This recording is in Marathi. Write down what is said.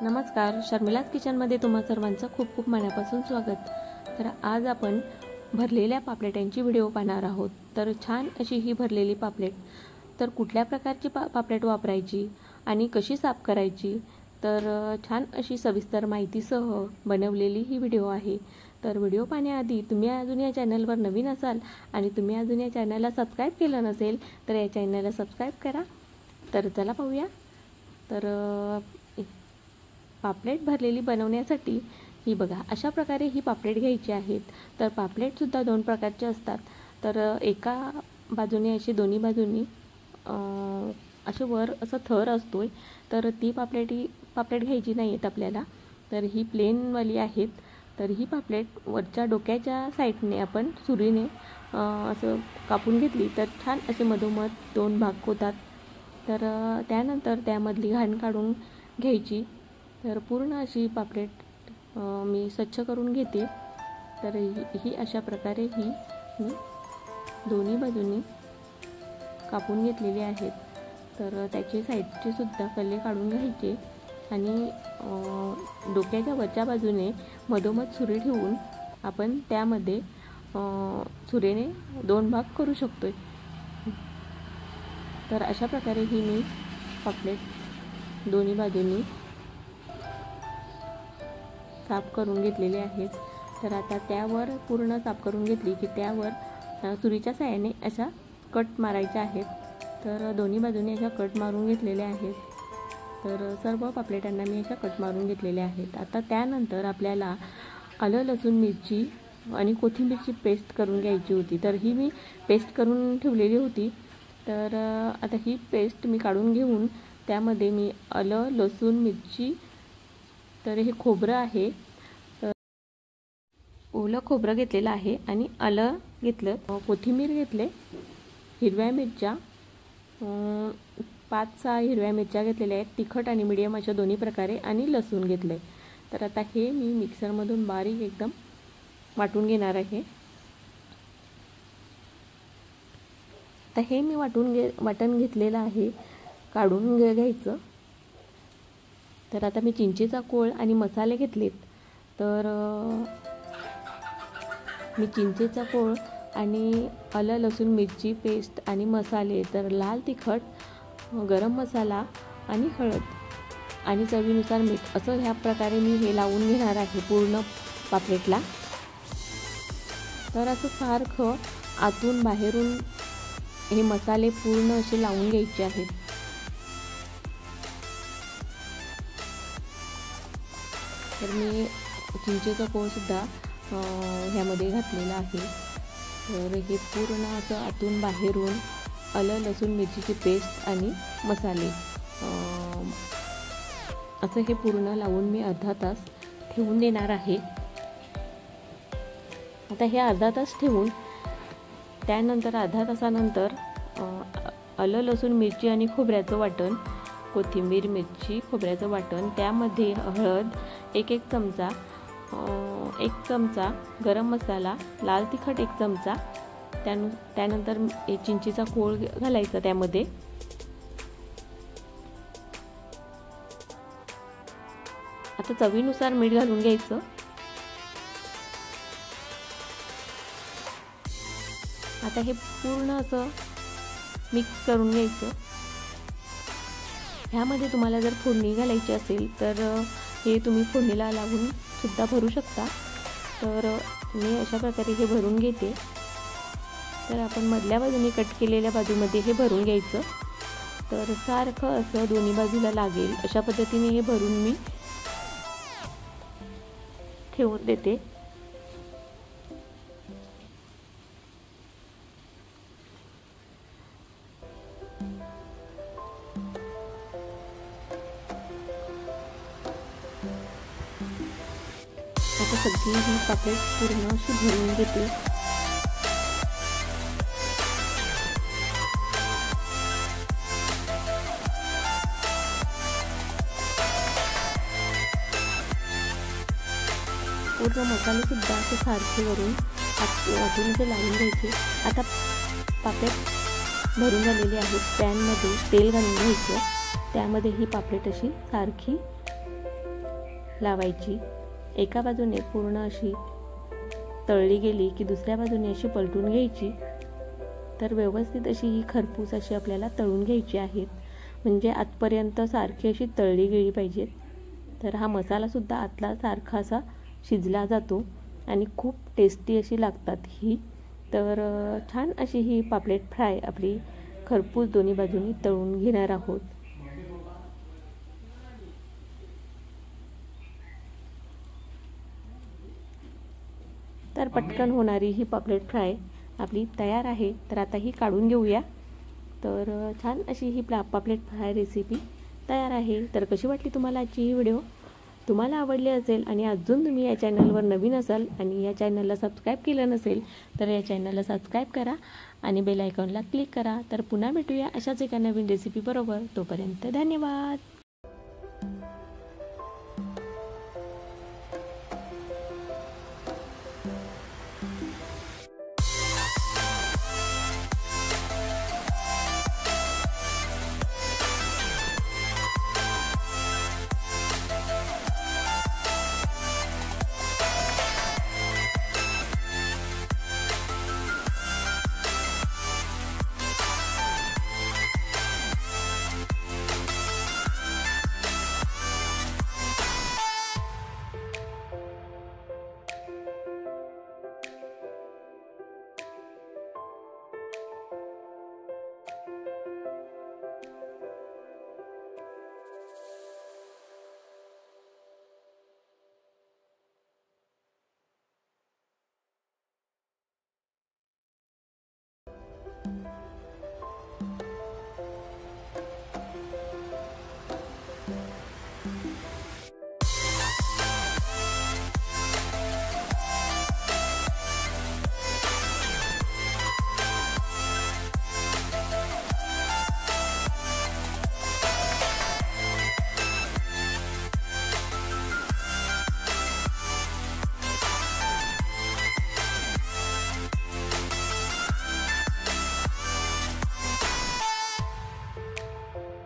नमस्कार, शर्मिलाज किचनमध्ये तुम्हा सर्वांचं खूप खूप मनापासून स्वागत। तर आज आपण भरलेल्या पापलेटांची व्हिडिओ पाहणार आहोत। तर छान अशी ही भरलेली पापलेट, तर कुठल्या प्रकारची पापलेट वापरायची आणि कशी साफ करायची, तर छान अशी सविस्तर माहितीसह बनवलेली ही व्हिडिओ आहे। तर व्हिडिओ पाहण्याआधी तुम्ही अजून या चॅनलवर नवीन असाल आणि तुम्ही अजून या चॅनलला सबस्क्राईब केलं नसेल तर या चॅनलला सबस्क्राईब करा। तर चला पाहूया। तर पापलेट भरलेली बनवण्यासाठी ही बघा अशा प्रकारे ही पापलेट घ्यायची आहेत। तर पापलेटसुद्धा दोन प्रकारचे असतात। तर एका बाजूने अशी दोन्ही बाजूनी असे वर असा थर असतोय, तर ती पापलेट घ्यायची नाही आहेत आपल्याला। तर ही प्लेनवाली आहेत। तर ही पापलेट वरच्या डोक्याच्या साईडने आपण सुरीने असं कापून घेतली तर छान असे मधोमध दोन भाग होतात। तर त्यानंतर त्यामधली घाण काढून घ्यायची। तर पूर्ण अशी पापलेट मी स्वच्छ करून घेते। तर ही अशा प्रकारे ही मी दोन्ही बाजूंनी कापून घेतलेली आहेत। तर त्याचे साईडचे सुद्धा कल्ले काढून घ्यायचे आणि डोक्याच्या वरच्या बाजूने मधोमध सुरी ठेवून आपण त्यामध्ये सुरेने दोन भाग करू शकतोय। तर अशा प्रकारे ही मी पापलेट दोन्ही बाजूंनी साफ करून घेतलेले आहेत। तर आता त्यावर पूर्ण साफ करून घेतली की त्यावर सुरीच्या साहाय्याने अशा कट मारायच्या आहेत। तर दोन्ही बाजूने अशा कट मारून घेतलेल्या आहेत। तर सर्व पापलेटांना मी अशा कट मारून घेतलेल्या आहेत। आता त्यानंतर आपल्याला आलं लसूण मिरची आणि कोथिंबीरची पेस्ट करून घ्यायची होती। तर ही मी पेस्ट करून ठेवलेली होती। तर आता ही पेस्ट मी काढून घेऊन त्यामध्ये मी आलं लसूण मिरची, तर हे खोबरं आहे, तर ओलं खोबरं घेतलेलं आहे आणि आलं घेतलं, कोथिंबीर घेतले, हिरव्या मिरच्या 5-6 हिरव्या मिरच्या घेतलेल्या आहेत, तिखट आणि मीडियम अशा दोन्ही प्रकारे, आणि लसूण घेतले। तर आता हे मी मिक्सरमधून बारीक एकदम वाटून घेणार आहे। तर हे मी वाटण घेतलेलं आहे, काढून घ्यायचं। तर आता मी चिंचेचा कोळ आणि मसाले घेतलेत। तर मी चिंचेचा कोळ आणि आलं लसूण मिरची पेस्ट आणि मसाले, तर लाल तिखट, गरम मसाला आणि हळद आणि चवीनुसार मीठ असं ह्या प्रकारे मी हे लावून घेणार आहे पूर्ण पापलेटला। तर असं सारखं आतून बाहेरून हे मसाले पूर्ण असे लावून घ्यायचे आहेत। तर मी चिंचेचा कोळसुद्धा ह्यामध्ये घातलेला आहे। तर हे पूर्ण असं आतून बाहेरून आलं लसूण मिरचीची पेस्ट आणि मसाले असं हे पूर्ण लावून मी अर्धा तास ठेवून देणार आहे। आता हे अर्धा तास ठेवून त्यानंतर अर्धा तासानंतर आलं लसूण मिरची आणि खोबऱ्याचं वाटण, कोथिंबीर मिरची खोबऱ्याचं वाटण, त्यामध्ये हळद 1 चमचा, गरम मसाला, लाल तिखट 1 चमचा, त्यानंतर चिंचेचा कोळ घालायचा त्यामध्ये। आता चवीनुसार मीठ घालून घ्यायचं। आता हे पूर्ण असं मिक्स करून घ्यायचं। ह्यामध्ये तुम्हाला जर फोडणी घालायची असेल तर हे तुम्ही फोडणीला लावून सुद्धा भरू शकता। तर मी अशा प्रकारे हे भरून घेते। तर आपण मधल्या बाजूने कट केलेल्या बाजूमध्ये हे भरून घ्यायचं। तर सारखं असं दोन्ही बाजूला लागेल अशा पद्धतीने हे भरून मी ठेवून देते। आता सगळी ही पापलेट पूर्ण अशी भरून घेते। पूर्ण मसाले सुद्धा असे सारखे वरून वाटून असे लावून घ्यायचे। आता पापलेट भरून झालेली आहेत। पॅनमध्ये तेल घालून घ्यायचं, त्यामध्ये ही पापलेट अशी सारखी लावायची। एका बाजूने पूर्ण अशी तळली गेली की दुसऱ्या बाजूने अशी पलटून घ्यायची। तर व्यवस्थित अशी ही खरपूस अशी आपल्याला तळून घ्यायची आहेत, म्हणजे आतपर्यंत सारखी अशी तळली गेली पाहिजेत। तर हा मसालासुद्धा आतला सारखा असा शिजला जातो आणि खूप टेस्टी अशी लागतात ही। तर छान अशी ही पापलेट फ्राय आपली खरपूस दोन्ही बाजूनी तळून घेणार आहोत। तर पटकन होणारी ही पापलेट फ्राय आपली तयार आहे। तर आता ही काढून घेऊया। तर छान अशी ही पापलेट फ्राय रेसिपी तयार आहे। तर कशी वाटली तुम्हाला आजची ही व्हिडिओ? तुम्हाला आवडली असेल आणि अजून तुम्ही या चॅनलवर नवीन असाल आणि या चॅनलला सबस्क्राईब केलं नसेल तर या चॅनलला सबस्क्राईब करा आणि बेल आयकॉनला क्लिक करा। तर पुन्हा भेटूया अशाच एका नवीन रेसिपी बरोबर। तोपर्यंत धन्यवाद।